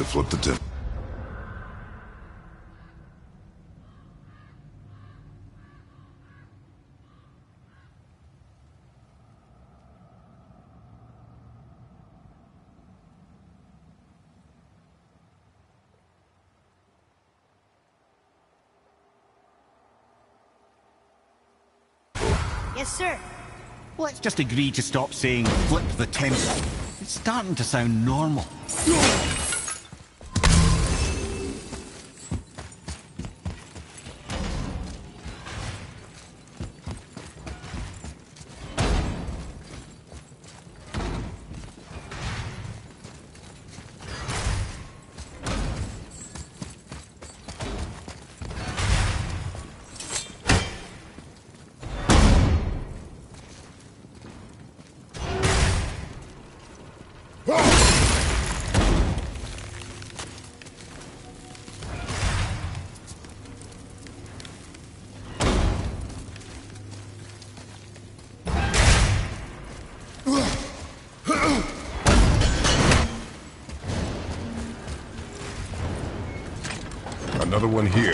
Flip the tip. Yes, sir. Let's just agree to stop saying flip the temple. It's starting to sound normal. Another one here.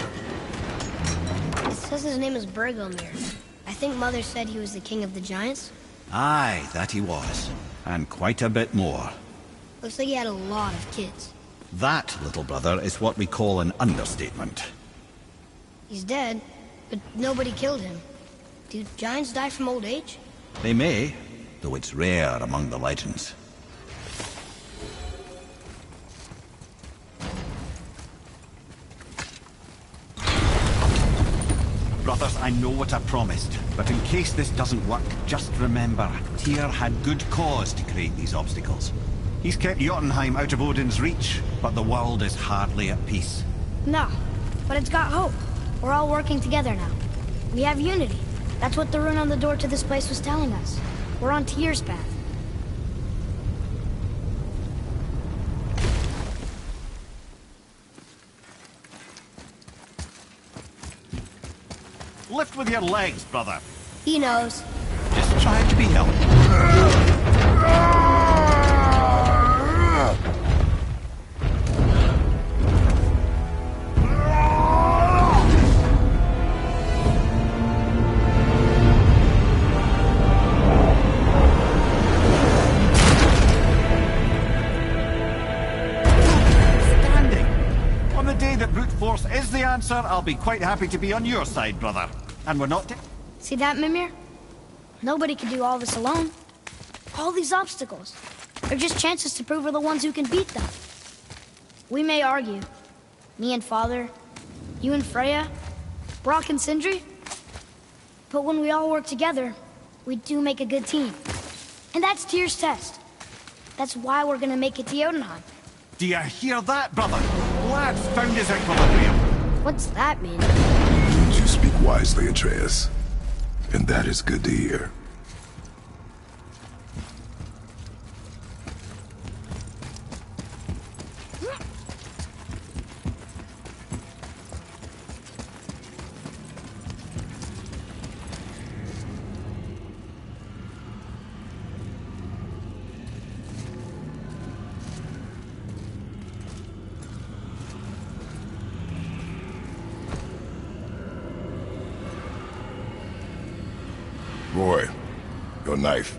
It says his name is Bergomir. I think Mother said he was the king of the giants. Aye, that he was. And quite a bit more. Looks like he had a lot of kids. That, little brother, is what we call an understatement. He's dead, but nobody killed him. Do giants die from old age? They may, though it's rare among the legends. Brothers, I know what I promised, but in case this doesn't work, just remember, Tyr had good cause to create these obstacles. He's kept Jotunheim out of Odin's reach, but the world is hardly at peace. No, but it's got hope. We're all working together now. We have unity. That's what the rune on the door to this place was telling us. We're on Tyr's path. Lift with your legs, brother. He knows. Just trying to be helpful. Standing. On the day that brute force is the answer, I'll be quite happy to be on your side, brother. And we're not... See that, Mimir? Nobody can do all this alone. All these obstacles. They're just chances to prove we're the ones who can beat them. We may argue. Me and Father, you and Freya, Brock and Sindri. But when we all work together, we do make a good team. And that's Tyr's test. That's why we're gonna make it to Jotunheim. Do you hear that, brother? Lad's found his equilibrium. What's that mean? You speak wisely, Atreus. And that is good to hear. Roy, your knife.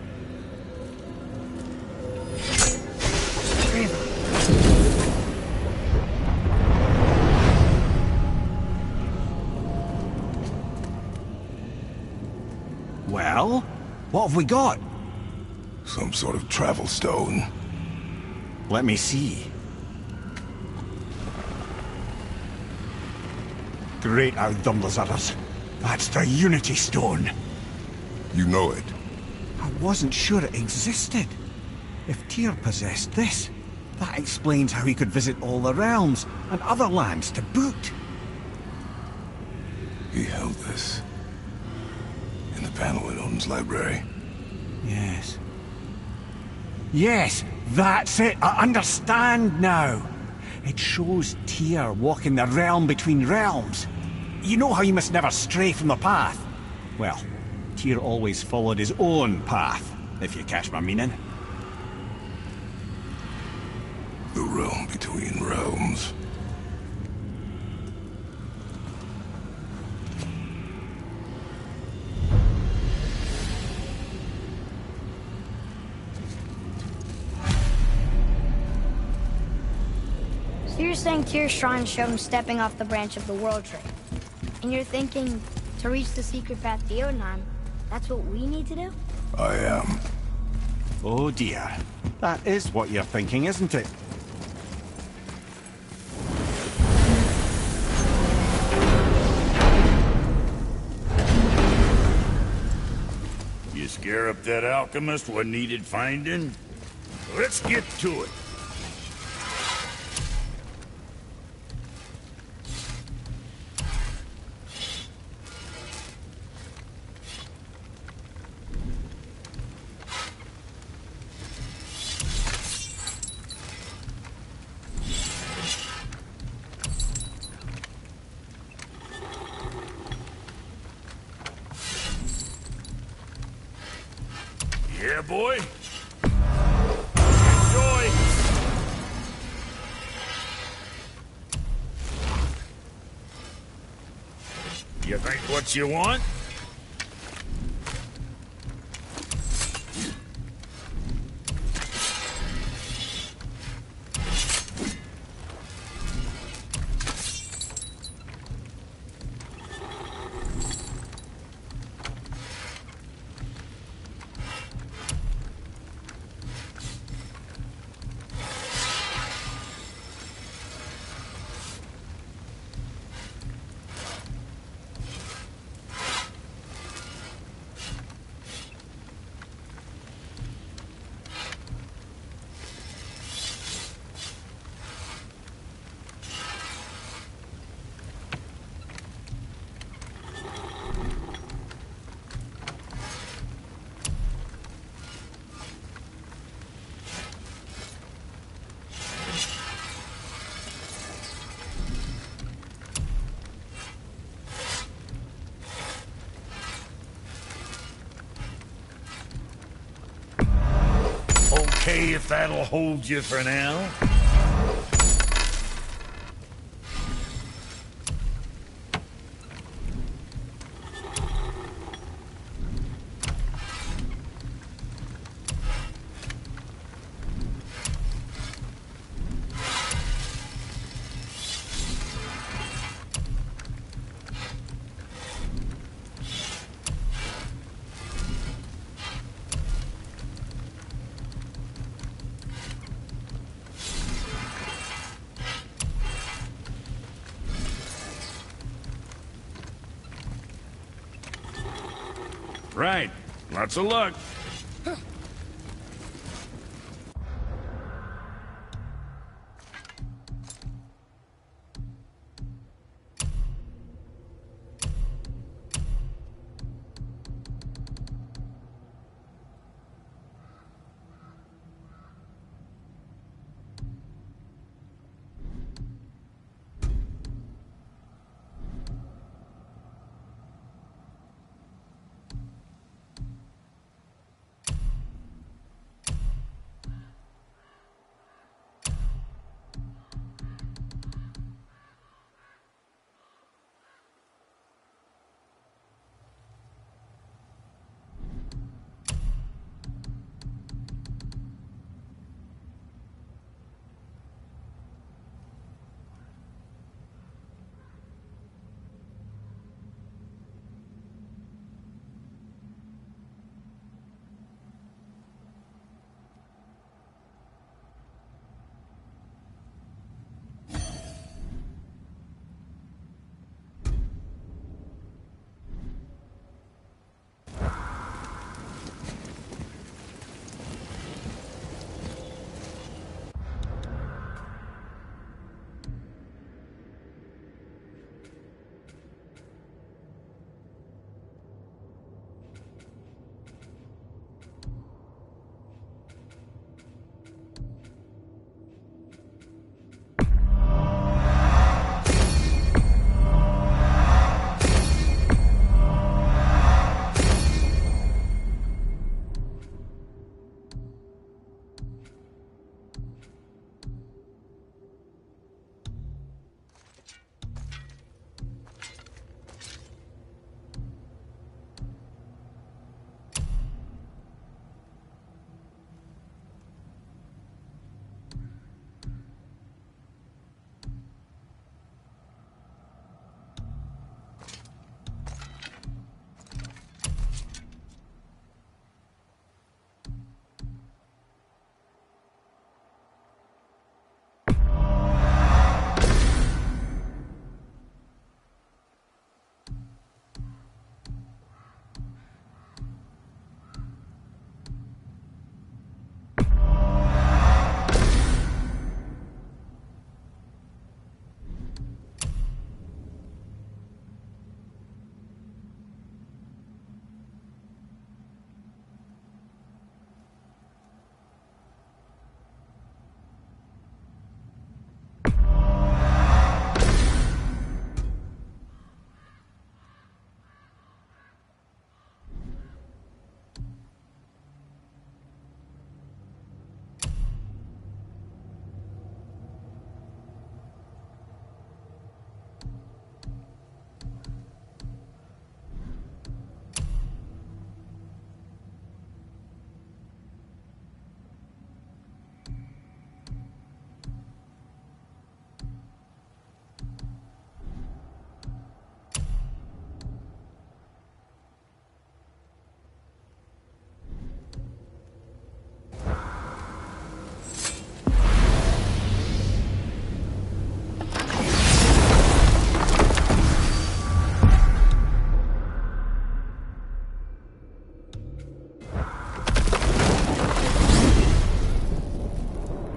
Well, what have we got? Some sort of travel stone. Let me see. Great Outdumblers others. That's the Unity Stone. You know it. I wasn't sure it existed. If Tyr possessed this, that explains how he could visit all the realms and other lands to boot. He held this in the panel in Odin's library. Yes. Yes, that's it. I understand now. It shows Tyr walking the realm between realms. You know how you must never stray from the path? Well, Tyr always followed his own path, if you catch my meaning. The realm between realms. So you're saying Tyr's shrine showed him stepping off the branch of the world tree. And you're thinking, to reach the secret path to Jotunheim, that's what we need to do? I am. Oh dear. That is what you're thinking, isn't it? You scare up that alchemist what needed finding? Let's get to it. Yeah, boy. Enjoy. You think what you want? Okay, if that'll hold you for now. Right. Lots of luck.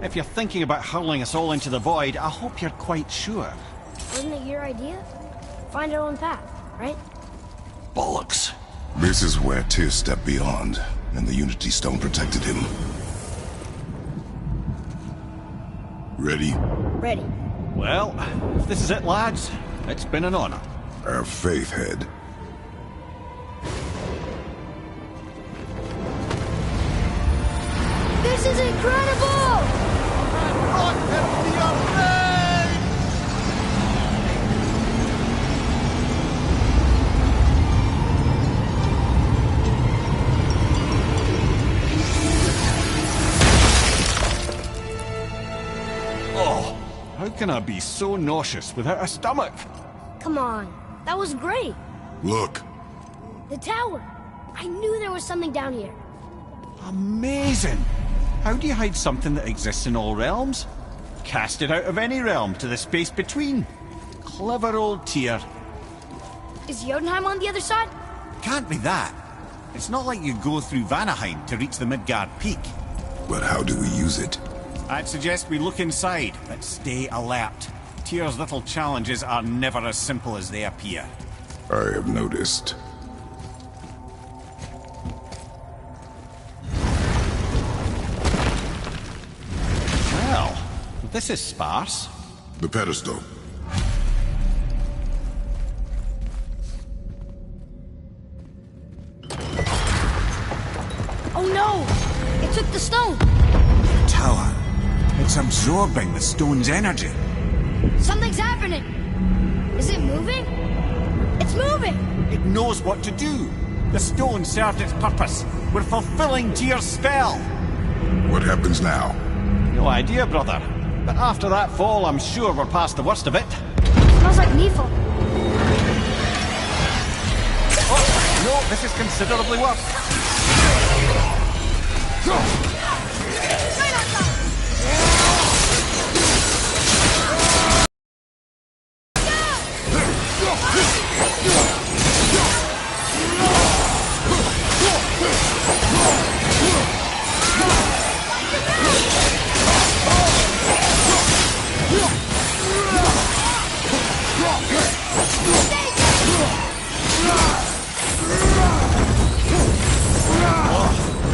if you're thinking about hurling us all into the void, I hope you're quite sure. Wasn't it your idea? Find our own path, right? Bollocks. This is where Tyr stepped beyond, and the Unity Stone protected him. Ready? Ready. Well, if this is it, lads, it's been an honor. Our faith head. This is incredible! Oh, how can I be so nauseous without a stomach? Come on, that was great. Look. The tower. I knew there was something down here. Amazing! How do you hide something that exists in all realms? Cast it out of any realm to the space between. Clever old Tyr. Is Jotunheim on the other side? Can't be that. It's not like you go through Vanaheim to reach the Midgard Peak. But how do we use it? I'd suggest we look inside, but stay alert. Tyr's little challenges are never as simple as they appear. I have noticed. Well, this is sparse. The pedestal. Oh no! It took the stone! Tower. It's absorbing the stone's energy. Something's happening! Is it moving? It's moving! It knows what to do. The stone served its purpose. We're fulfilling Tyr's spell. What happens now? No idea, brother. But after that fall, I'm sure we're past the worst of it. Smells like Nephil. Oh, no, this is considerably worse.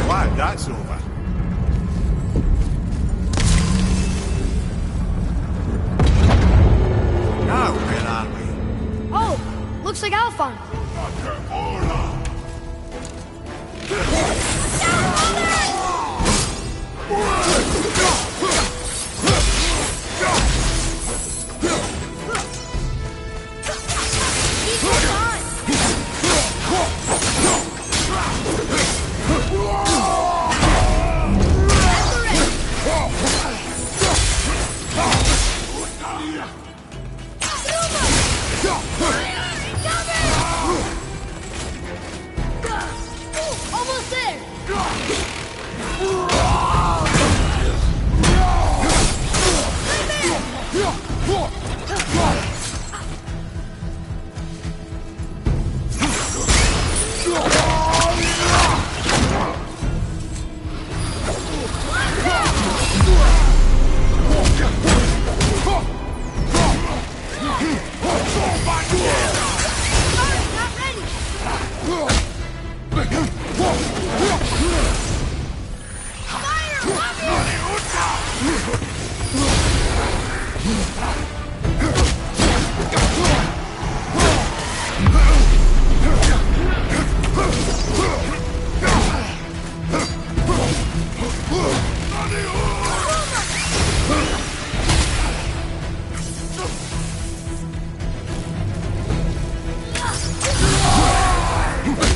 Glad that's over. Now, where are we? Oh, looks like Alphon. Almost there!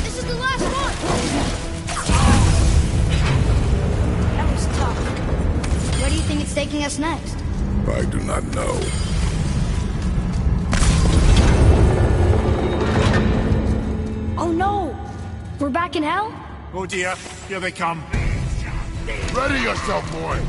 This is the last one! That was tough. Where do you think it's taking us next? I do not know. Oh no! We're back in hell? Oh dear, here they come. Ready yourself, boy!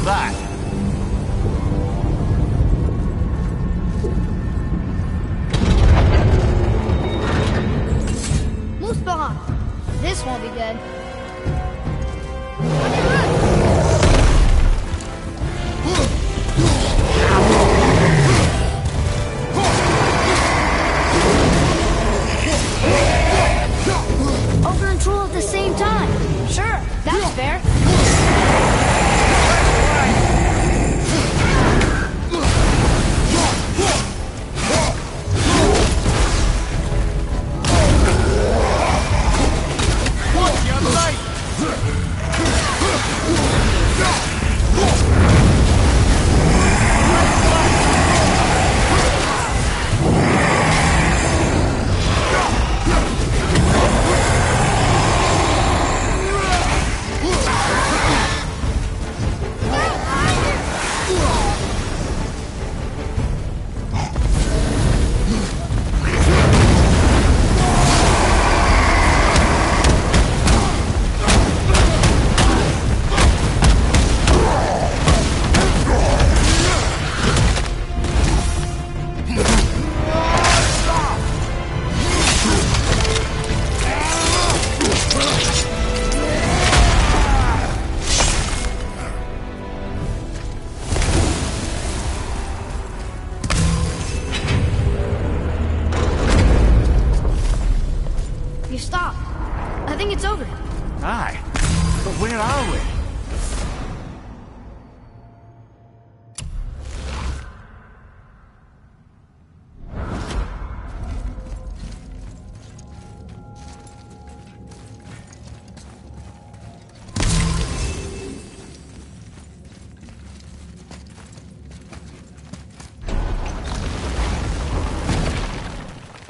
of that. Mustafa! This won't be good. Over and Troll at the same time. Sure, that's fair. You stopped. I think it's over. Aye. But where are we?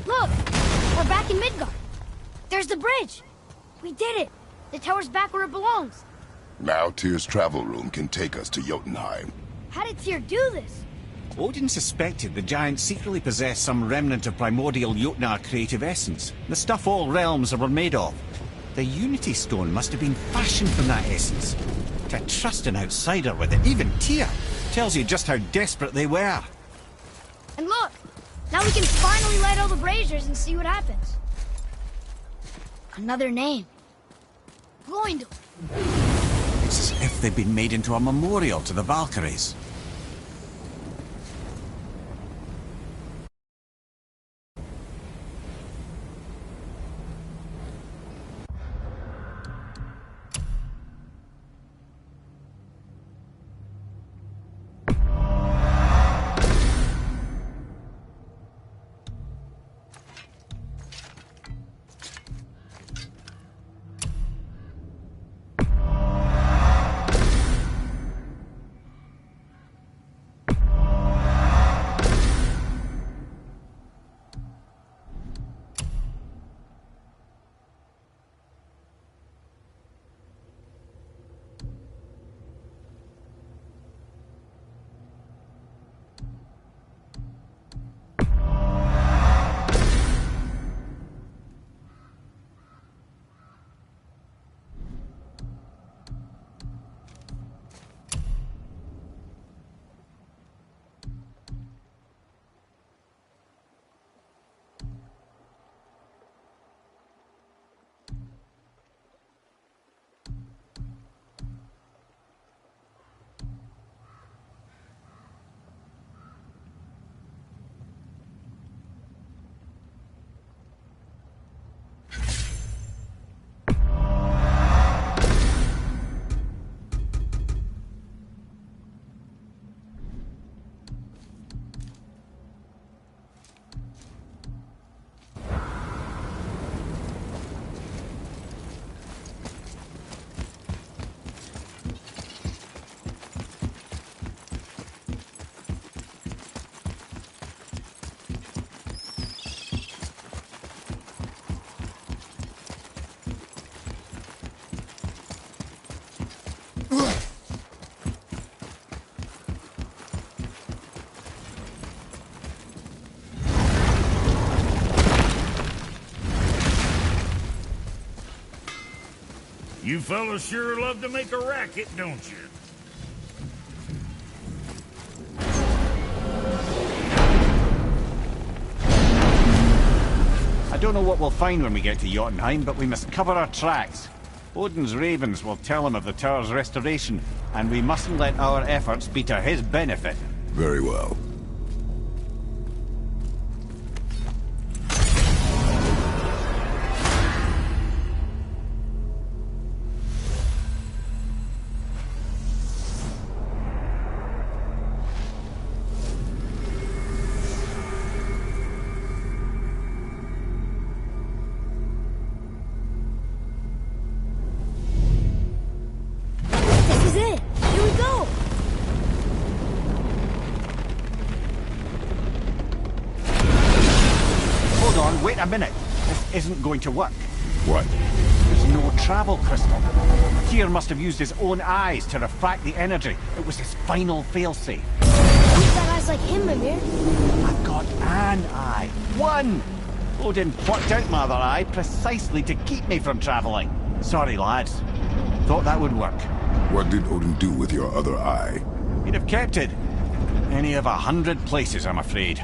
Look! We're back in Midgard. There's the bridge. We did it. The tower's back where it belongs. Now Tyr's travel room can take us to Jotunheim. How did Tyr do this? Odin suspected the giants secretly possessed some remnant of primordial Jotnar creative essence, the stuff all realms were made of. The Unity Stone must have been fashioned from that essence. To trust an outsider with it, even Tyr, tells you just how desperate they were. And look! Now we can finally light all the braziers and see what happens. Another name. Gloindel. It's as if they'd been made into a memorial to the Valkyries. You fellas sure love to make a racket, don't you? don't know what we'll find when we get to Jotunheim, but we must cover our tracks. Odin's ravens will tell him of the tower's restoration, and we mustn't let our efforts be to his benefit. Very well. Wait a minute. This isn't going to work. What? There's no travel crystal. Tyr must have used his own eyes to refract the energy. It was his final failsafe. Who's got eyes like him, Mimir? I've got an eye. One! Odin plucked out my other eye precisely to keep me from traveling. Sorry, lads. Thought that would work. What did Odin do with your other eye? He'd have kept it. Any of 100 places, I'm afraid.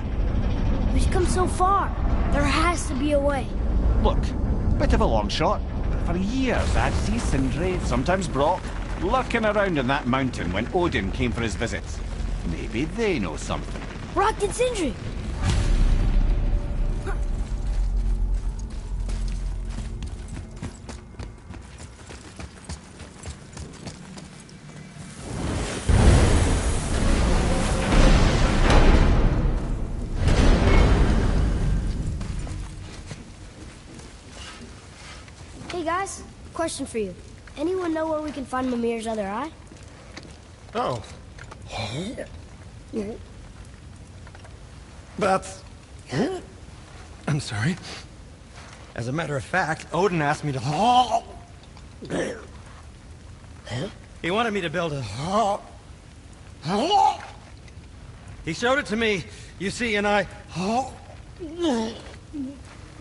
We've come so far. There has to be a way. Look, bit of a long shot. For years I'd see Sindri, sometimes Brock, lurking around in that mountain when Odin came for his visits. Maybe they know something. Brock and Sindri! Hey guys, question for you. Anyone know where we can find Mimir's other eye? Oh. That's... I'm sorry. As a matter of fact, Odin asked me to... He wanted me to build a... He showed it to me, you see, and I...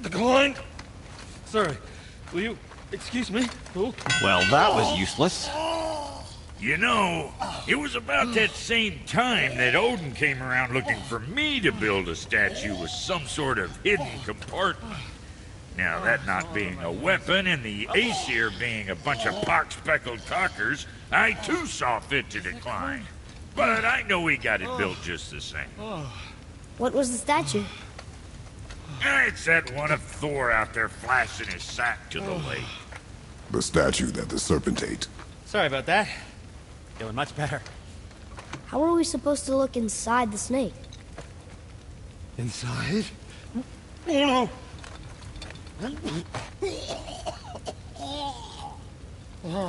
declined. Sorry. Will you excuse me? Oh. Well, that was useless. You know, it was about that same time that Odin came around looking for me to build a statue with some sort of hidden compartment. Now, that not being a weapon and the Aesir being a bunch of pock-speckled talkers, I too saw fit to decline. But I know we got it built just the same. What was the statue? It's that one of Thor out there flashing his sack to the lake. The statue that the serpent ate. Sorry about that. Feeling much better. How are we supposed to look inside the snake? Inside? Oh no!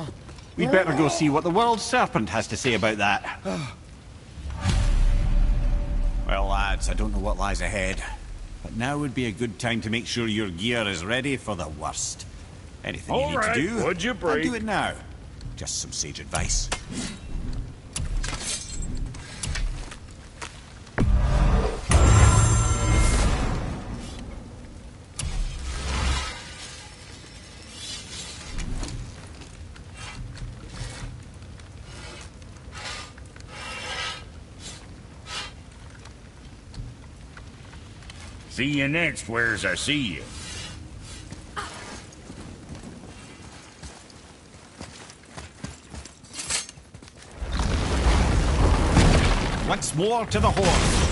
We'd better go see what the world serpent has to say about that. Well, lads, I don't know what lies ahead. But now would be a good time to make sure your gear is ready for the worst. Anything you need to do, would you break? I'll do it now. Just some sage advice. See you next, where's I see you. Once more to the horse.